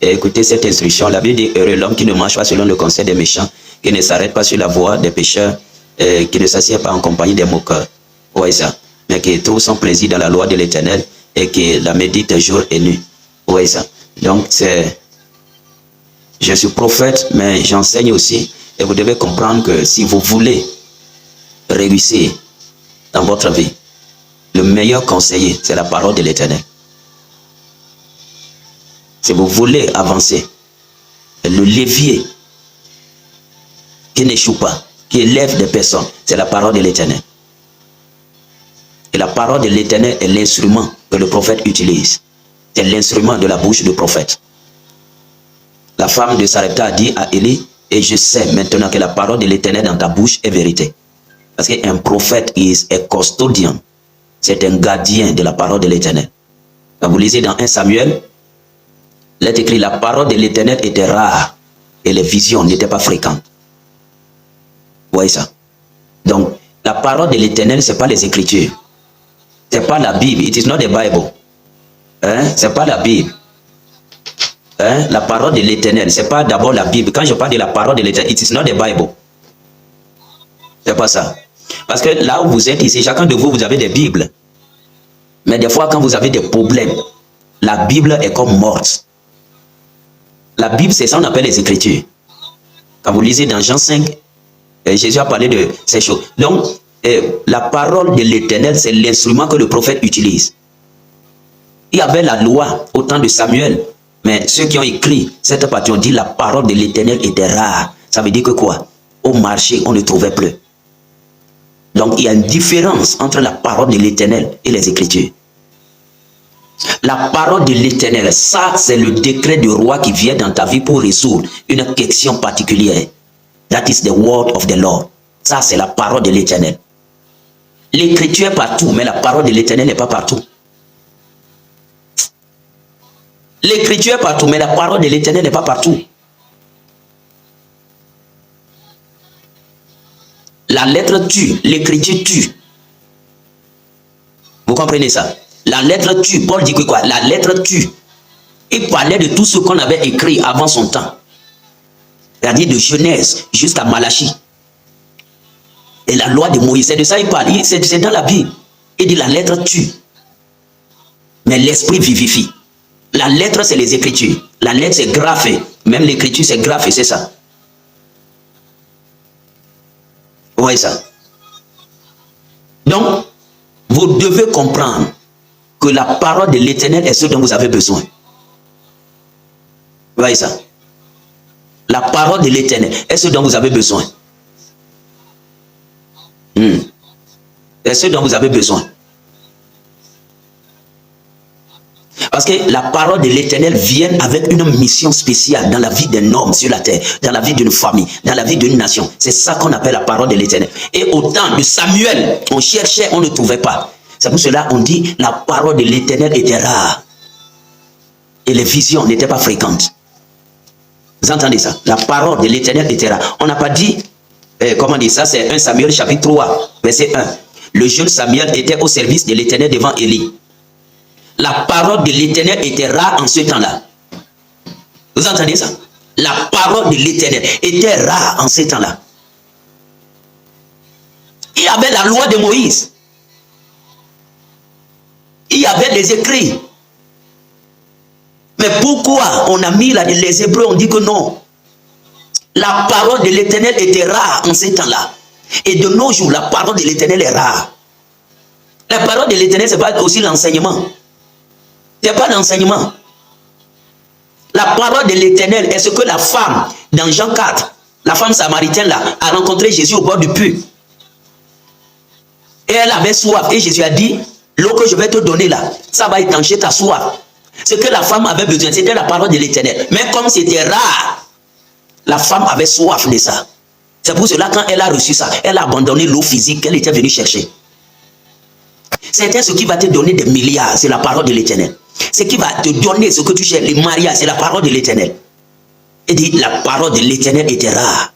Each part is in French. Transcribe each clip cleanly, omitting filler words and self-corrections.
et écoutez cette instruction. La Bible dit, heureux l'homme qui ne marche pas selon le conseil des méchants, qui ne s'arrête pas sur la voie des pécheurs, qui ne s'assied pas en compagnie des moqueurs. Oui, ça. Mais qui trouve son plaisir dans la loi de l'Éternel et qui la médite jour et nuit. Oui, ça. Donc, je suis prophète, mais j'enseigne aussi. Et vous devez comprendre que si vous voulez réussir dans votre vie, le meilleur conseiller, c'est la parole de l'Éternel. Si vous voulez avancer, le levier qui n'échoue pas, qui élève des personnes, c'est la parole de l'Éternel. Et la parole de l'Éternel est l'instrument que le prophète utilise. C'est l'instrument de la bouche du prophète. La femme de Sarepta a dit à Élie, et je sais maintenant que la parole de l'Éternel dans ta bouche est vérité. Parce qu'un prophète est custodian. C'est un gardien de la parole de l'Éternel. Quand vous lisez dans 1 Samuel, il est écrit, la parole de l'Éternel était rare et les visions n'étaient pas fréquentes. Vous voyez ça? Donc, la parole de l'Éternel, ce n'est pas les Écritures. Ce n'est pas la Bible. It is not the Bible. Hein? Ce n'est pas la Bible. Hein? La parole de l'Éternel, ce n'est pas d'abord la Bible. Quand je parle de la parole de l'Éternel, it is not the Bible. Ce n'est pas ça. Parce que là où vous êtes ici, chacun de vous, vous avez des Bibles. Mais des fois, quand vous avez des problèmes, la Bible est comme morte. La Bible, c'est ça qu'on appelle les Écritures. Quand vous lisez dans Jean 5, Jésus a parlé de ces choses. Donc, la parole de l'Éternel, c'est l'instrument que le prophète utilise. Il y avait la loi au temps de Samuel, mais ceux qui ont écrit cette partie ont dit la parole de l'Éternel était rare. Ça veut dire que quoi? Au marché, on ne trouvait plus. Donc, il y a une différence entre la parole de l'Éternel et les Écritures. La parole de l'Éternel, ça, c'est le décret du roi qui vient dans ta vie pour résoudre une question particulière. That is the word of the Lord. Ça, c'est la parole de l'Éternel. L'Écriture est partout, mais la parole de l'Éternel n'est pas partout. L'Écriture est partout, mais la parole de l'Éternel n'est pas partout. La lettre tue, l'Écriture tue. Vous comprenez ça? La lettre tue. Paul dit que quoi? La lettre tue. Il parlait de tout ce qu'on avait écrit avant son temps. C'est-à-dire de Genèse jusqu'à Malachie. Et la loi de Moïse, c'est de ça il parle. C'est dans la Bible. Il dit la lettre tue. Mais l'esprit vivifie. La lettre, c'est les Écritures. La lettre, c'est graphé. Même l'Écriture, c'est graphé, c'est ça. Vous voyez ça? Donc, vous devez comprendre que la parole de l'Éternel est ce dont vous avez besoin. Vous voyez ça? La parole de l'Éternel est ce dont vous avez besoin. C'est ce dont vous avez besoin. Parce que la parole de l'Éternel vient avec une mission spéciale dans la vie d'un homme sur la terre, dans la vie d'une famille, dans la vie d'une nation. C'est ça qu'on appelle la parole de l'Éternel. Et au temps de Samuel, on cherchait, on ne trouvait pas. C'est pour cela qu'on dit la parole de l'Éternel était rare. Et les visions n'étaient pas fréquentes. Vous entendez ça? La parole de l'Éternel était rare. On n'a pas dit, comment dire ça? C'est 1 Samuel chapitre 3, verset 1. Le jeune Samuel était au service de l'Éternel devant Élie. La parole de l'Éternel était rare en ce temps-là. Vous entendez ça? La parole de l'Éternel était rare en ce temps-là. Il y avait la loi de Moïse. Il y avait des écrits. Mais pourquoi on a mis les Hébreux, on dit que non. La parole de l'Éternel était rare en ce temps-là. Et de nos jours, la parole de l'Éternel est rare. La parole de l'Éternel, ce n'est pas aussi l'enseignement. Ce n'est pas l'enseignement. La parole de l'Éternel est ce que la femme, dans Jean 4, la femme samaritaine là, a rencontré Jésus au bord du puits. Et elle avait soif. Et Jésus a dit, l'eau que je vais te donner là, ça va étancher ta soif. Ce que la femme avait besoin, c'était la parole de l'Éternel. Mais comme c'était rare, la femme avait soif de ça. C'est pour cela, quand elle a reçu ça, elle a abandonné l'eau physique qu'elle était venue chercher. C'était ce qui va te donner des milliards, c'est la parole de l'Éternel. Ce qui va te donner ce que tu cherches, les mariages, c'est la parole de l'Éternel. Et dit, la parole de l'Éternel était rare.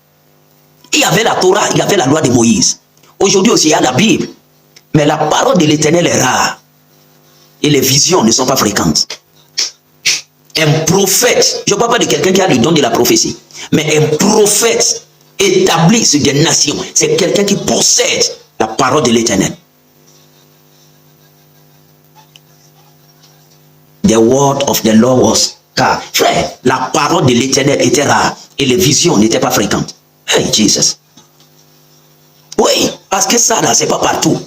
Il y avait la Torah, il y avait la loi de Moïse. Aujourd'hui aussi, il y a la Bible. Mais la parole de l'Éternel est rare. Et les visions ne sont pas fréquentes. Un prophète, je ne parle pas de quelqu'un qui a le don de la prophétie, mais un prophète établi sur des nations, c'est quelqu'un qui possède la parole de l'Éternel. The word of the Lord was car. Frère, la parole de l'Éternel était rare et les visions n'étaient pas fréquentes. Hey, Jesus. Oui, parce que ça, là, c'est pas partout.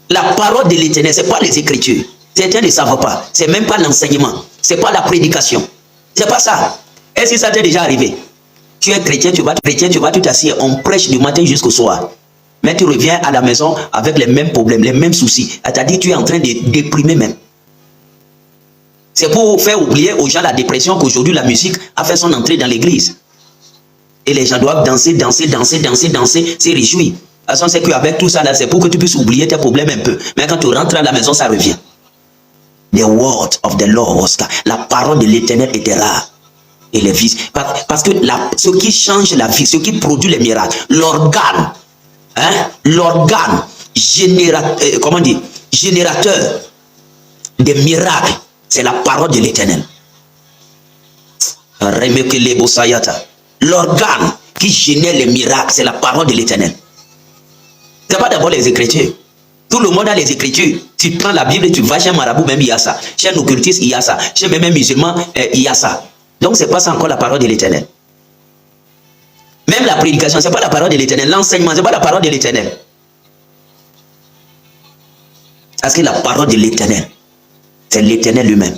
La parole de l'Éternel, c'est pas les Écritures. Certains ne savent pas. C'est même pas l'enseignement. C'est pas la prédication. C'est pas ça. Est-ce que ça t'est déjà arrivé? Tu es chrétien, tu vas tout assis, on prêche du matin jusqu'au soir. Mais tu reviens à la maison avec les mêmes problèmes, les mêmes soucis. C'est-à-dire tu es en train de déprimer même. C'est pour faire oublier aux gens la dépression qu'aujourd'hui la musique a fait son entrée dans l'église. Et les gens doivent danser, se réjouir. La façon, c'est qu'avec tout ça, là, c'est pour que tu puisses oublier tes problèmes un peu. Mais quand tu rentres à la maison, ça revient. The word of the Lord was car. La parole de l'Éternel était rare. Et les vies. Parce que ce qui change la vie, ce qui produit les miracles, l'organe, l'organe générateur des miracles, c'est la parole de l'Éternel. L'organe qui génère les miracles, c'est la parole de l'Éternel. Ce n'est pas d'abord les Écritures. Tout le monde a les Écritures. Tu prends la Bible et tu vas chez un marabout, même il y a ça. Chez un occultiste, il y a ça. Chez même un musulman, il y a ça. Donc, ce n'est pas ça encore la parole de l'Éternel. Même la prédication, ce n'est pas la parole de l'Éternel. L'enseignement, ce n'est pas la parole de l'Éternel. Parce que la parole de l'Éternel, c'est l'Éternel lui-même.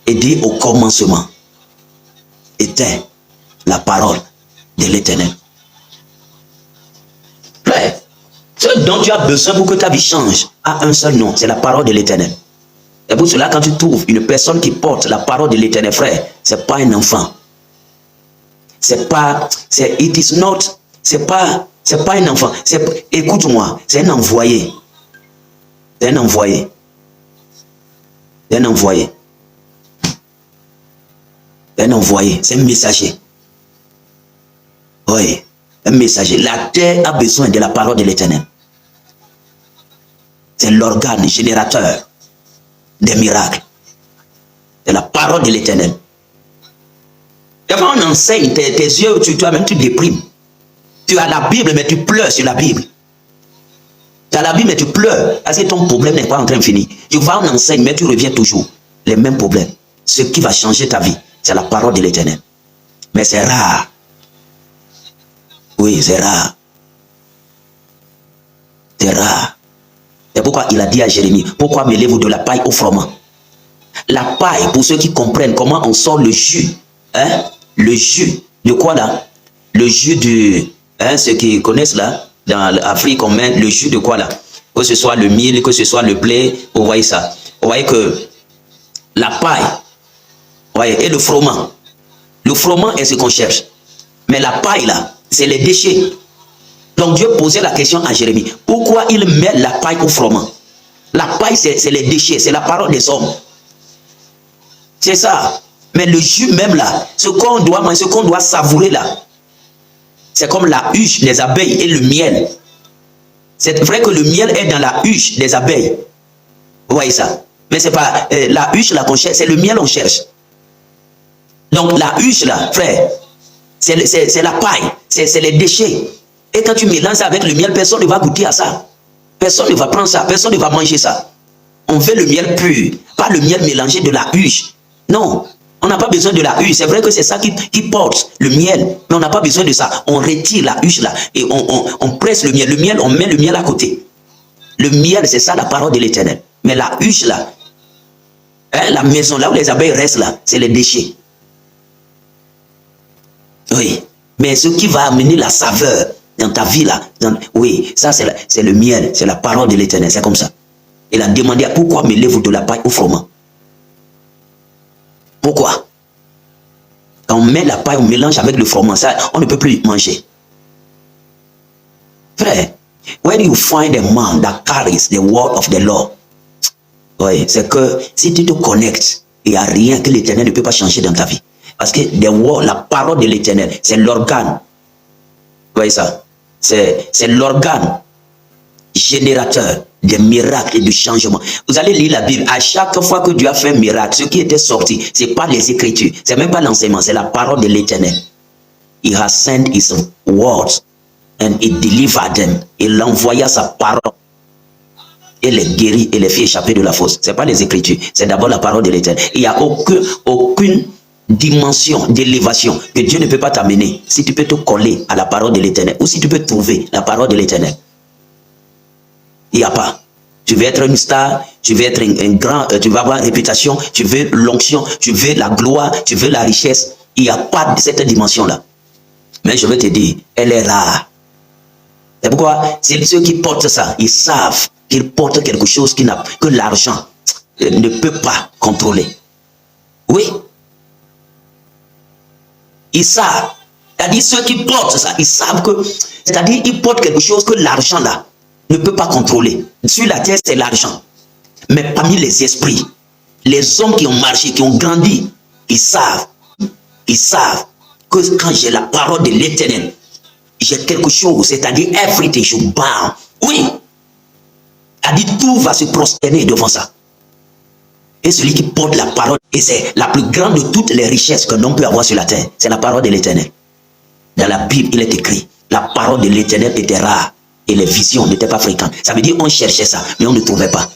Et dit au commencement, était la parole de l'Éternel. Frère, ce dont tu as besoin pour que ta vie change a un seul nom, c'est la parole de l'Éternel. Et pour cela, quand tu trouves une personne qui porte la parole de l'Éternel, frère, ce n'est pas un enfant. C'est pas un enfant. Écoute-moi, c'est un envoyé. C'est un envoyé. C'est un envoyé. C'est un envoyé. C'est un messager. Oui, un messager. La terre a besoin de la parole de l'Éternel. C'est l'organe générateur des miracles. C'est la parole de l'Éternel. Quand on enseigne, tes yeux, toi-même, tu déprimes. Tu as la Bible, mais tu pleures sur la Bible. Tu as la Bible, mais tu pleures parce que ton problème n'est pas en train de finir. Tu vas en enseigner, mais tu reviens toujours. Les mêmes problèmes. Ce qui va changer ta vie, c'est la parole de l'Éternel. Mais c'est rare. Oui, c'est rare. C'est rare. C'est pourquoi il a dit à Jérémie, pourquoi mêlez-vous de la paille au froment? La paille, pour ceux qui comprennent comment on sort le jus. Le jus de quoi là? Le jus de... ceux qui connaissent là, dans l'Afrique, on met le jus de quoi là? Que ce soit le mil, que ce soit le blé, vous voyez ça. Vous voyez que la paille, voyez, et le froment. Le froment est ce qu'on cherche. Mais la paille là, c'est les déchets. Donc Dieu posait la question à Jérémie. Pourquoi il met la paille au froment? La paille, c'est les déchets, c'est la parole des hommes. C'est ça. Mais le jus même là, ce qu'on doit manger, ce qu'on doit savourer là, c'est comme la huche des abeilles et le miel. C'est vrai que le miel est dans la huche des abeilles. Vous voyez ça? Mais c'est pas la huche là qu'on cherche, c'est le miel qu'on cherche. Donc la huche là, frère, c'est la paille, c'est les déchets. Et quand tu mélanges ça avec le miel, personne ne va goûter à ça. Personne ne va prendre ça, personne ne va manger ça. On veut le miel pur, pas le miel mélangé de la huche. Non, on n'a pas besoin de la huche. C'est vrai que c'est ça qui porte le miel, mais on n'a pas besoin de ça. On retire la huche là et on presse le miel. Le miel, on met le miel à côté. Le miel, c'est ça la parole de l'Éternel. Mais la huche là, la maison là où les abeilles restent là, c'est les déchets. Oui, mais ce qui va amener la saveur dans ta vie là, oui, ça c'est le miel, c'est la parole de l'Éternel, c'est comme ça. Il a demandé pourquoi mêlez-vous de la paille au froment? Pourquoi? Quand on met la paille, on mélange avec le froment, ça, on ne peut plus manger. Frère, when you find a man that carries the word of the Lord, oui, c'est que si tu te connectes, il n'y a rien que l'Éternel ne peut pas changer dans ta vie. Parce que la parole de l'Éternel, c'est l'organe. Vous voyez ça? C'est l'organe générateur des miracles et du changement. Vous allez lire la Bible. À chaque fois que Dieu a fait un miracle, ce qui était sorti, ce n'est pas les Écritures, c'est même pas l'enseignement, c'est la parole de l'Éternel. He has sent his words and he delivered them. Il envoya sa parole et les guérit et les fit échapper de la fosse. Ce n'est pas les Écritures, c'est d'abord la parole de l'Éternel. Il n'y a aucune dimension d'élévation que Dieu ne peut pas t'amener si tu peux te coller à la parole de l'Éternel ou si tu peux trouver la parole de l'Éternel. Il n'y a pas. Tu veux être une star, tu veux être un grand, tu vas avoir une réputation, tu veux l'onction, tu veux la gloire, tu veux la richesse. Il n'y a pas de cette dimension-là. Mais je veux te dire, elle est rare. C'est pourquoi ceux qui portent ça, ils savent qu'ils portent quelque chose que l'argent ne peut pas contrôler. Oui. Ils savent. C'est-à-dire ceux qui portent ça, ils savent que, c'est-à-dire ils portent quelque chose que l'argent là ne peut pas contrôler. Sur la terre, c'est l'argent. Mais parmi les esprits, les hommes qui ont marché, qui ont grandi, ils savent que quand j'ai la parole de l'Éternel, j'ai quelque chose, c'est-à-dire everything should bow. Oui. C'est-à-dire tout va se prosterner devant ça. Et celui qui porte la parole, et c'est la plus grande de toutes les richesses que l'on peut avoir sur la terre, c'est la parole de l'Éternel. Dans la Bible, il est écrit, la parole de l'Éternel était rare et les visions n'étaient pas fréquentes. Ça veut dire on cherchait ça, mais on ne trouvait pas.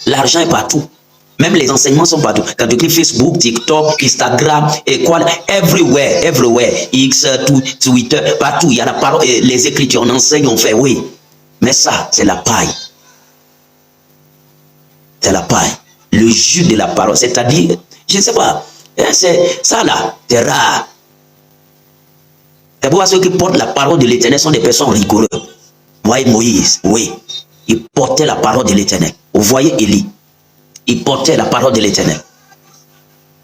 L'argent est partout. Même les enseignements sont partout. Quand tu écris Facebook, TikTok, Instagram, et quoi, everywhere, X, Twitter, partout, il y a la parole, les Écritures, on enseigne, on fait, oui. Mais ça, c'est la paille. C'est la paille. Le jus de la parole, c'est-à-dire, je ne sais pas, c'est ça là, c'est rare. C'est pourquoi ceux qui portent la parole de l'Éternel sont des personnes rigoureuses. Vous voyez Moïse, oui, il portait la parole de l'Éternel. Vous voyez Élie, il portait la parole de l'Éternel.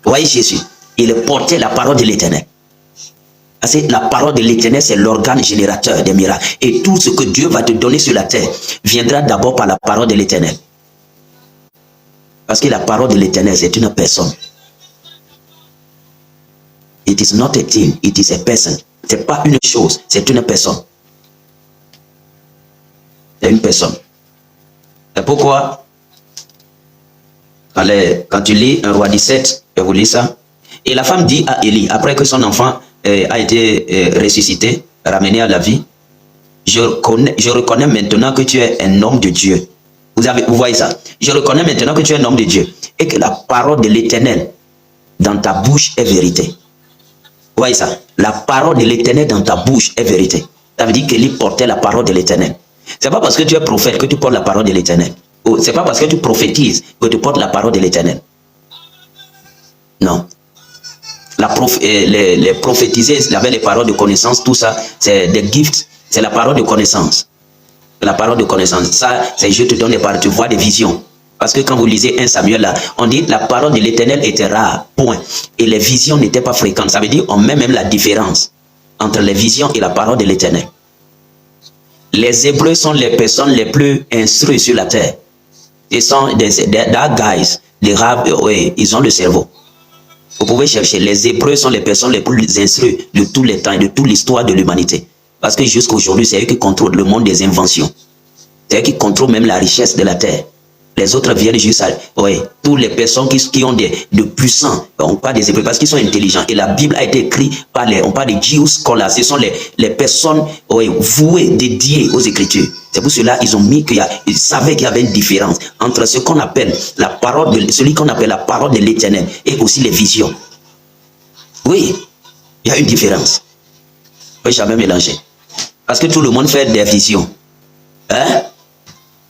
Vous voyez Jésus, il portait la parole de l'Éternel. Parce que la parole de l'Éternel, c'est l'organe générateur des miracles. Et tout ce que Dieu va te donner sur la terre viendra d'abord par la parole de l'Éternel. Parce que la parole de l'Éternel, c'est une personne. It is not a thing, it is a person. Ce n'est pas une chose, c'est une personne. C'est une personne. C'est pourquoi, quand tu lis un roi 17, et vous lisez ça, et la femme dit à Élie, après que son enfant a été ressuscité, ramené à la vie, je reconnais maintenant que tu es un homme de Dieu. Vous voyez ça? Je reconnais maintenant que tu es un homme de Dieu et que la parole de l'Éternel dans ta bouche est vérité. Vous voyez ça? La parole de l'Éternel dans ta bouche est vérité. Ça veut dire qu'Élie portait la parole de l'Éternel. Ce n'est pas parce que tu es prophète que tu portes la parole de l'Éternel. Ce n'est pas parce que tu prophétises que tu portes la parole de l'Éternel. Non. Les prophétiser, avec les paroles de connaissance, tout ça, c'est des gifts, c'est la parole de connaissance. La parole de connaissance, ça, c'est je te donne des paroles, tu vois des visions. Parce que quand vous lisez 1 Samuel là, on dit la parole de l'Éternel était rare, point. Et les visions n'étaient pas fréquentes. Ça veut dire on met même la différence entre les visions et la parole de l'Éternel. Les Hébreux sont les personnes les plus instruites sur la terre. Ils sont des guys, des rabbins, oui, ils ont le cerveau. Vous pouvez chercher, les Hébreux sont les personnes les plus instruites de tous les temps et de toute l'histoire de l'humanité. Parce que jusqu'à aujourd'hui, c'est eux qui contrôlent le monde des inventions. C'est eux qui contrôlent même la richesse de la terre. Les autres viennent juste à... Oui, toutes les personnes qui ont de puissants, on parle des Hébreux parce qu'ils sont intelligents. Et la Bible a été écrite par on parle des Jews scholars. Ce sont les personnes vouées, dédiées aux Écritures. C'est pour cela qu'ils ont mis qu'ils savaient qu'il y avait une différence entre ce qu'on appelle la parole de... celui qu'on appelle la parole de l'Éternel et aussi les visions. Oui, il y a une différence. Il ne faut jamais mélanger. Parce que tout le monde fait des visions. Hein?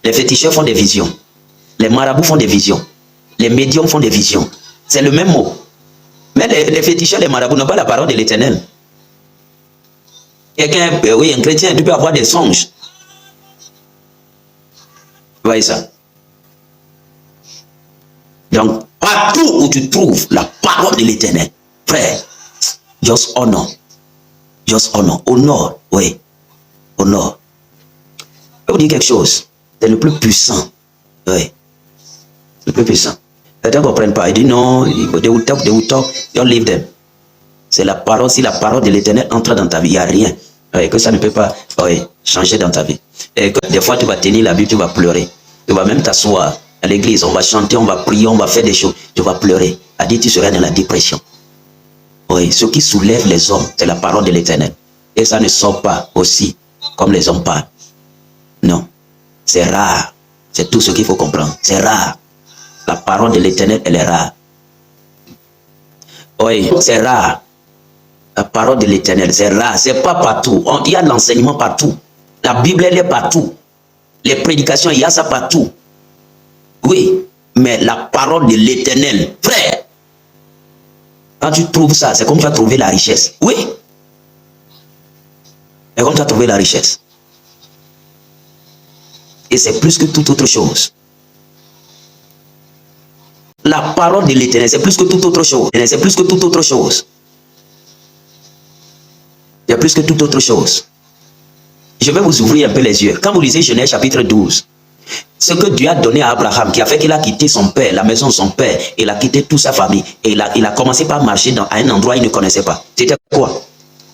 Les féticheurs font des visions. Les marabouts font des visions. Les médiums font des visions. C'est le même mot. Mais les féticheurs, les marabouts n'ont pas la parole de l'Éternel. Quelqu'un, oui, un chrétien, tu peux avoir des songes. Vous voyez ça? Donc, partout où tu trouves la parole de l'Éternel, frère, just honor. Just honor. Honor, oui. Honor. Je vais vous dire quelque chose. C'est le plus puissant. Oui. Le plus puissant. Certains ne comprennent pas. Ils disent non, they will talk, don't leave them. C'est la parole. Si la parole de l'Éternel entre dans ta vie, il n'y a rien que ça ne peut pas changer dans ta vie. Et des fois, tu vas tenir la Bible, tu vas pleurer. Tu vas même t'asseoir à l'église, on va chanter, on va prier, on va faire des choses. Tu vas pleurer. A dit, tu seras dans la dépression. Oui, ce qui soulève les hommes, c'est la parole de l'Éternel. Et ça ne sort pas aussi comme les hommes parlent. Non, c'est rare. C'est tout ce qu'il faut comprendre. C'est rare. La parole de l'Éternel, elle est rare. Oui, c'est rare. La parole de l'Éternel, c'est rare. C'est pas partout. Il y a l'enseignement partout. La Bible, elle est partout. Les prédications, il y a ça partout. Oui, mais la parole de l'Éternel, frère, quand tu trouves ça, c'est comme tu as trouvé la richesse. Oui. C'est comme tu as trouvé la richesse. Et c'est plus que toute autre chose. La parole de l'Éternel, c'est plus que toute autre chose. C'est plus que toute autre chose. C'est plus que toute autre chose. Je vais vous ouvrir un peu les yeux. Quand vous lisez Genèse chapitre 12, ce que Dieu a donné à Abraham, qui a fait qu'il a quitté son père, la maison de son père, il a quitté toute sa famille, et il a commencé par marcher à un endroit qu'il ne connaissait pas. C'était quoi?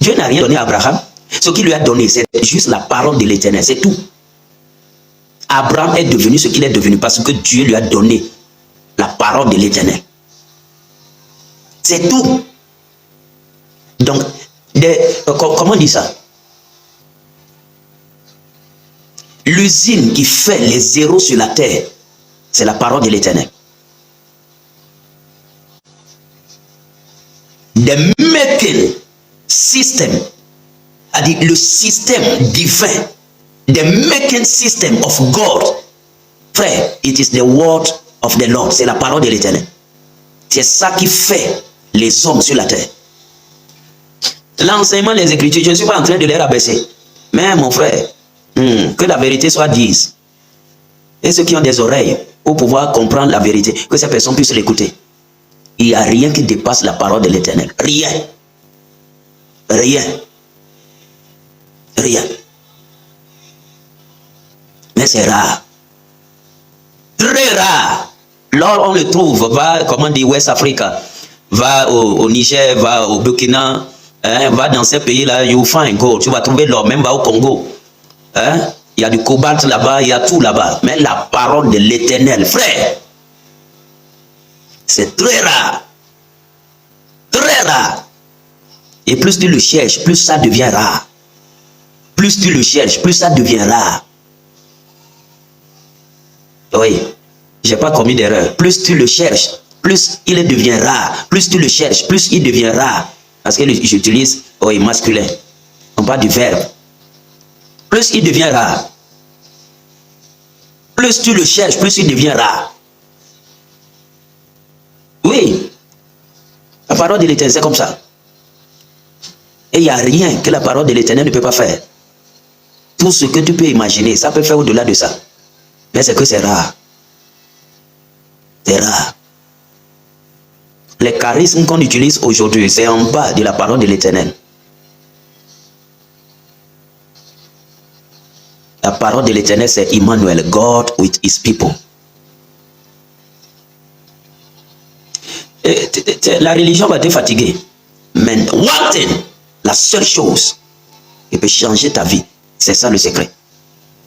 Dieu n'a rien donné à Abraham. Ce qu'il lui a donné, c'est juste la parole de l'Éternel, c'est tout. Abraham est devenu ce qu'il est devenu parce que Dieu lui a donné la parole de l'Éternel. C'est tout. Donc, comment on dit ça? L'usine qui fait les zéros sur la terre, c'est la parole de l'Éternel. The making system, c'est-à-dire le système divin, the making system of God, frère, it is the word of the Lord, c'est la parole de l'Éternel. C'est ça qui fait les hommes sur la terre. L'enseignement des Écritures, je ne suis pas en train de les rabaisser, mais mon frère, que la vérité soit dite. Et ceux qui ont des oreilles pour pouvoir comprendre la vérité, que ces personnes puissent l'écouter. Il n'y a rien qui dépasse la parole de l'Éternel. Rien. Rien. Rien. Mais c'est rare. Très rare. Lors on le trouve, va, comment dire, West Africa, va au Niger, va au Burkina, va dans ces pays-là, you find gold. Tu vas trouver l'or, même va au Congo. Il y a du cobalt là-bas, il y a tout là-bas. Mais la parole de l'Éternel, frère, c'est très rare. Très rare. Et plus tu le cherches, plus ça devient rare. Plus tu le cherches, plus ça devient rare. Oui, je n'ai pas commis d'erreur. Plus tu le cherches, plus il devient rare. Plus tu le cherches, plus il devient rare. Parce que j'utilise, oui, masculin. On parle du verbe. Plus il devient rare. Plus tu le cherches, plus il devient rare. Oui. La parole de l'Éternel, c'est comme ça. Et il n'y a rien que la parole de l'Éternel ne peut pas faire. Tout ce que tu peux imaginer, ça peut faire au-delà de ça. Mais c'est que c'est rare. C'est rare. Les charismes qu'on utilise aujourd'hui, c'est en bas de la parole de l'Éternel. La parole de l'Éternel, c'est Emmanuel, God with his people. La religion va te fatiguer. Mais one thing, la seule chose qui peut changer ta vie, c'est ça le secret.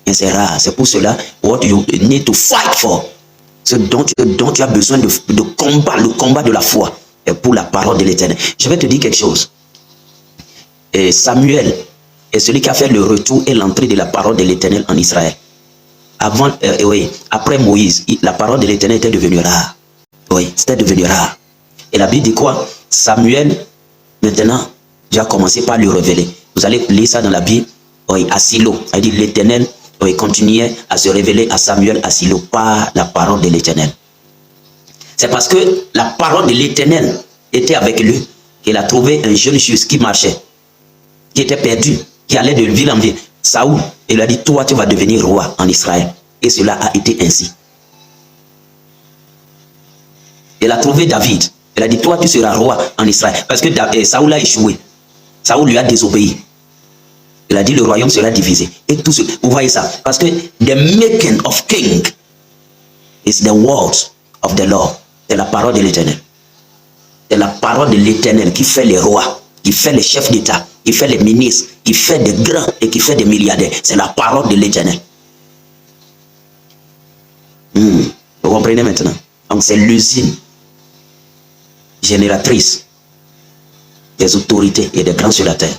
Et c'est rare. C'est pour cela, what you need to fight for. Ce dont tu as besoin de combattre, le combat de la foi, est pour la parole de l'Éternel. Je vais te dire quelque chose. Et Samuel est celui qui a fait le retour et l'entrée de la parole de l'Éternel en Israël. Oui, après Moïse, la parole de l'Éternel était devenue rare. Oui, c'était devenu rare. Et la Bible dit quoi? Samuel, maintenant, Dieu a commencé par lui révéler. Vous allez lire ça dans la Bible, oui, à Silo. Elle dit l'Éternel continuait à se révéler à Samuel à Silo par la parole de l'Éternel. C'est parce que la parole de l'Éternel était avec lui qu'il a trouvé un jeune juif qui marchait, qui était perdu, qui allait de ville en ville. Saoul, il lui a dit, toi tu vas devenir roi en Israël. Et cela a été ainsi. Il a trouvé David. Il a dit, toi tu seras roi en Israël. Parce que Saoul a échoué. Saoul lui a désobéi. Il a dit, le royaume sera divisé. Et tout ce, vous voyez ça. Parce que the making of king is the word of the Lord. C'est la parole de l'Éternel. C'est la parole de l'Éternel qui fait les rois, qui fait les chefs d'État, qui fait les ministres, qui fait des grands et qui fait des milliardaires. C'est la parole de l'Éternel. Vous comprenez maintenant? Donc c'est l'usine génératrice des autorités et des grands sur la terre.